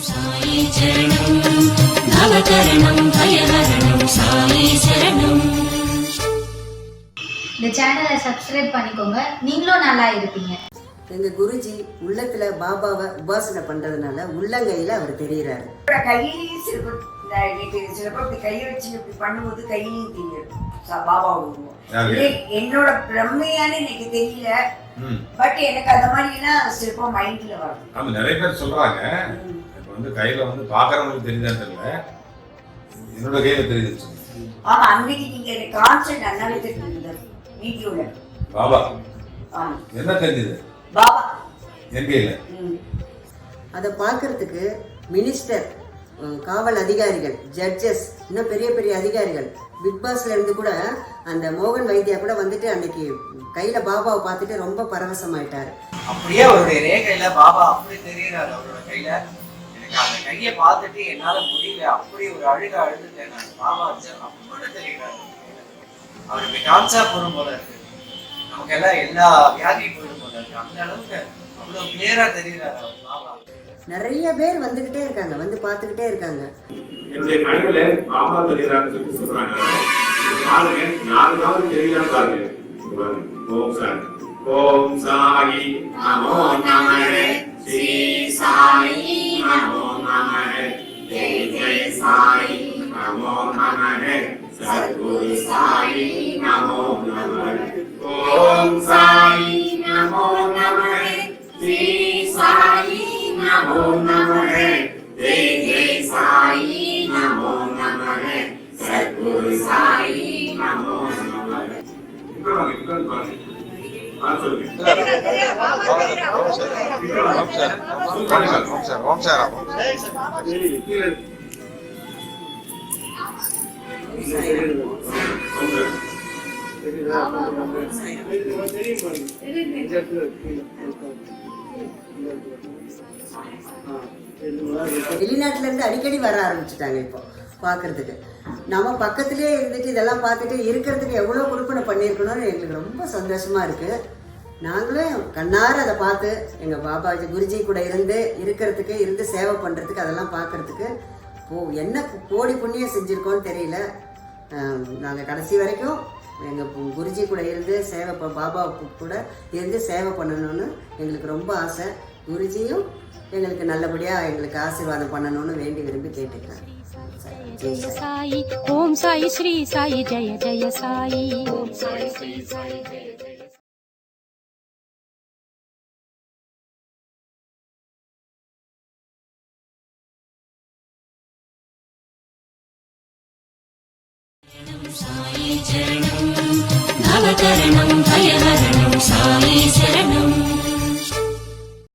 சாயி சரணம் நவகரணம் பயஹரணம் சாயி சரணம். இந்த சேனலை சப்ஸ்கிரைப் பண்ணிக்கோங்க, நீங்களும் நல்லா இருப்பீங்க. எங்க குருஜி உள்ளத்துல பாபாவை உபாசனை பண்றதுனால உள்ளங்கையில அவர் தெரியுறாரு. கையிலையும் சிலப்போ இப்படி கையை வச்சு இப்படி பண்ணும்போது கையிலையும் தெரியும் பாபா உருவம். என்னோட பிரம்மையான எனக்கு தெரியல, பட் எனக்கு அந்த மாதிரி எல்லாம் சிலப்பம் மைண்ட்ல வரும். ஆமா, நிறைய பேர் சொல்றாங்க. இப்ப வந்து கையில வந்து பாக்குறவங்களுக்கு தெரியுதான்னு தெரியல, என்னோட கையில தெரியுது. ஆமா, அன்னைக்கு நீங்க எனக்கு கான்செப்ட் நல்லாவே தெரிஞ்சது வீடியோல. பாபா என்ன தெரிஞ்சது? பாபா என் கையில அதை பார்க்கறதுக்கு மினிஸ்டர், காவல் அதிகாரிகள், ஜட்ஜஸ், இன்னும் பெரிய பெரிய அதிகாரிகள், பிக் பாஸ்ல இருந்து கூட அந்த மோகன் வைத்தியா கூட வந்துட்டு அன்னைக்கு கையில பாபாவை பார்த்துட்டு ரொம்ப பரவசமாயிட்டாரு. அப்படியே அவருடைய ரேகையில பாபா அப்படி தெரியுறாரு. அவரோட கையில எனக்கு அந்த கையை பார்த்துட்டு என்னால முடியல, அப்படி ஒரு அழுதுட்டேன் நான். பாபா அப்படி தெரியுறாரு. அவருக்கு கான்சா போடும் போல இருக்கு, நமக்கு எல்லாம் எல்லா வியாதியும் போயிடும் போல இருக்கு. அந்த அளவுக்கு அவ்வளவு கிளியரா தெரியுறாரு அவர் பாபா. நிறைய பேர் வந்துகிட்டே இருக்காங்க, வந்து பார்த்துக்கிட்டே இருக்காங்க. என்னுடைய கனவுல பாபா தெரியுறான்னு சொல்லி சொல்றாங்க. பாருங்க, 4 நாள் தெரியலாம் பாருங்க. ஓம் சாய், ஓம் சாயி நமோ நமஹே, ஸ்ரீ சாயி நமோ நமஹே, ஜெய ஜெய சாயி நமோ நமஹே, சத்குரு சாயி நமோ நமஹே, ஓம் சாயி நமோ நமஹே, ஸ்ரீ சாயி நமோ நமஹே, ஜெய ஜெய சாயி நமோ நமஹே, சத்குரு சாயி நமோ நமஹே. வெளிநாட்டுல இருந்து அடிக்கடி வர ஆரம்பிச்சுட்டாங்க இப்போ பார்க்கறதுக்கு. நம்ம பக்கத்திலே இருந்துட்டு இதெல்லாம் பார்த்துட்டு இருக்கிறதுக்கு எவ்வளோ கொடுப்பனை பண்ணியிருக்கணும்னு எங்களுக்கு ரொம்ப சந்தோஷமா இருக்கு. நாங்களும் கண்ணார அதை பார்த்து எங்கள் பாபாஜி குருஜி கூட இருக்கிறதுக்கு இருந்து சேவை பண்ணுறதுக்கு அதெல்லாம் பார்க்கறதுக்கு என்ன கோடி புண்ணியம் செஞ்சுருக்கோன்னு தெரியல. நாங்கள் கடைசி வரைக்கும் எங்கள் குருஜி கூட இருந்து சேவை பாபா கூட இருந்து சேவை பண்ணணும்னு எங்களுக்கு ரொம்ப ஆசை. குருஜியும் எங்களுக்கு நல்லபடியாக எங்களுக்கு ஆசீர்வாதம் பண்ணணும்னு வேண்டி விரும்பி கேட்டுக்கிறேன். ஜெய சாயி, ஓம் சாயி ஸ்ரீ சாயி, ஜெய ஜெய சாயி, ஓம் சாயி ஸ்ரீ சாயி, ஜெய ஜெய. சாயி சரணம் நவகரணம் பயஹரணம்